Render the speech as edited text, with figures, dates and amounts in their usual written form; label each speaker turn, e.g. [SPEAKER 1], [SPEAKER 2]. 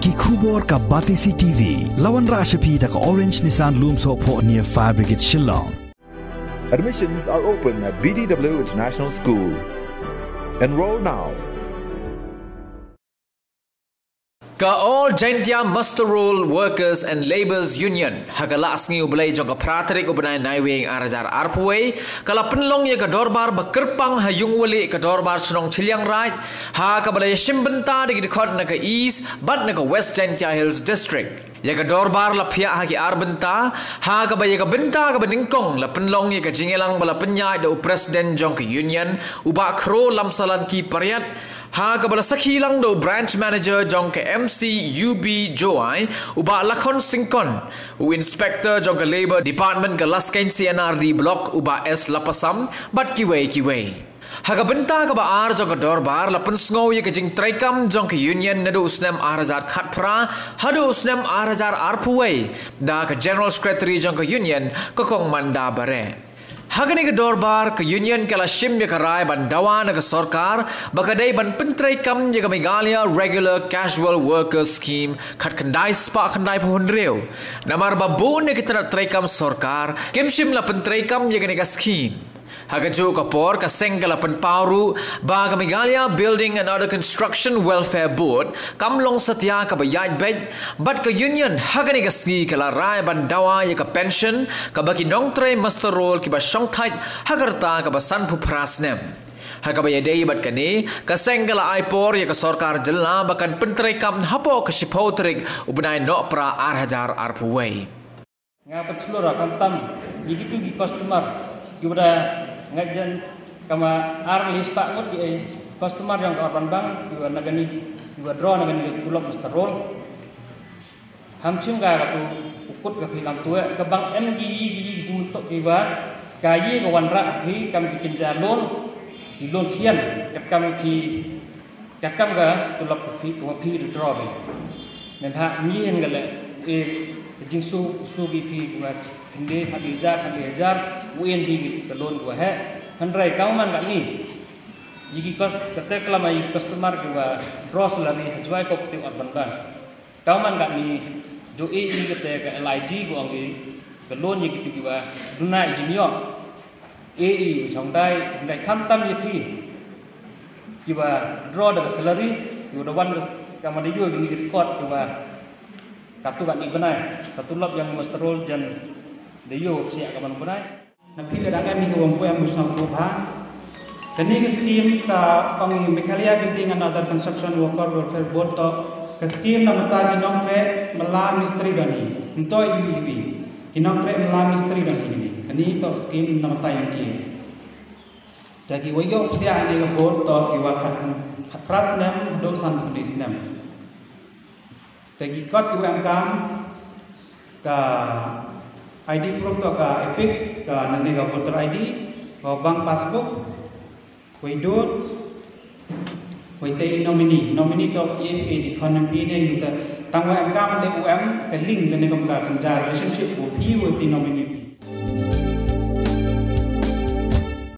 [SPEAKER 1] ki khubor ka Batisi TV lawan rashapi da ka Orange Nissan Lumso pho near Fire Brigade Shillong.
[SPEAKER 2] Admissions are open at BDW International School. Enroll now.
[SPEAKER 3] Ka All Jaintia Muster Roll Workers and Labourers Union hagalas ngi ublay jong praterik ubnay naiwing arajar arpway kala penlong ye ka dorbar bakerpang hayung wali ka dorbar chnong chiliang right ha ka balay shimbenta de khot na ka East but na ka West Jaintia Hills District ye ka dorbar la phia ha ki arbenta ha ka bay ka benta ka beningkong la penlong ye ka jingelang bala penyai do president jong ka union uba khro lamsalan ki pariat ha ka bala sakhilang do branch manager jong ka MC UB Joai uba lakhon singkon u inspector jong ka labor department ka laskain CNRD block uba S lapasam bat kiwei haga benta ka ba ar jong ka dorbar la pensngau ye ka jing traikam jong ka union nadu usnem arajar khatpra hadu usnem arajar arpuwei da ka general secretary jong ka union ka kong manda bare Hagani ke dorbar ke union kala shim ye karai ban dawan ke sarkar bakadai ban pentrai kam ye ke Meghalaya regular casual workers scheme khat khandai spa khandai phun reu namar ba bon ke trai kam sarkar kimshim la pentrai kam ye ke scheme Hagaju kapor ka sengkala penpauru ba ka Meghalaya Building and Other Construction Welfare Board kamlong satya ka bayaj bed but ka union hagani ka ski kala rai ban dawa ye ka pension ka baki nong tre master roll ki ba shong thait hagarta ka ba san phu prasnem Hakabaya day bat kani ka sengkala aipor ye ka sarkar jilna bakan pentrai kam hapo ka shipotrik ubnai no pra 8000 arpuwei
[SPEAKER 4] nga pathlora kam tam yigitu gi customer gibra ngajan kama arlis pak ngut di customer yang kawan bang juga nagani juga draw nagani tulok master roll hamsim ga tu ukut ga filam tua ke bang NGI untuk iwa kayi ga wanra hi kam bikin jalon di lon kian kam ga tulok fi draw ni dan ha nien ga le jing su gi fi ga kende hadijar UND kelon gua he handrai kauman kak ni jiki kos kata kelama customer gua draws lari hajwai ko peti urban ban kauman kak ni do ini kata ke LIG gua ngi kelon jiki tu gua duna engineer AE chongdai ndai kham tam yipi gua draw the salary gua the one kama di gua ni record gua katu kak ni benai katu lab yang master roll jan deyo sia kaman benai Napi ledakan ni uang yang musnah tuhan. Kini ke scheme ka pang Meghalaya Building and Other Construction Worker Welfare Board to ke scheme na mata ginong pre mela mistri dani. Untuk ibu ginong pre mela mistri dani. Kini to scheme na mata yang ki. Jadi wayo sia ani ke board to iwakan pras nem do san pulis nem. Jadi kot uang kam ka ID proof to ka epic ka nanti ka voter ID ka bank passbook kuidut kuitei nominee to EMA di economy ne kita tangwa angka de UM ke link ne ka relationship with the nominee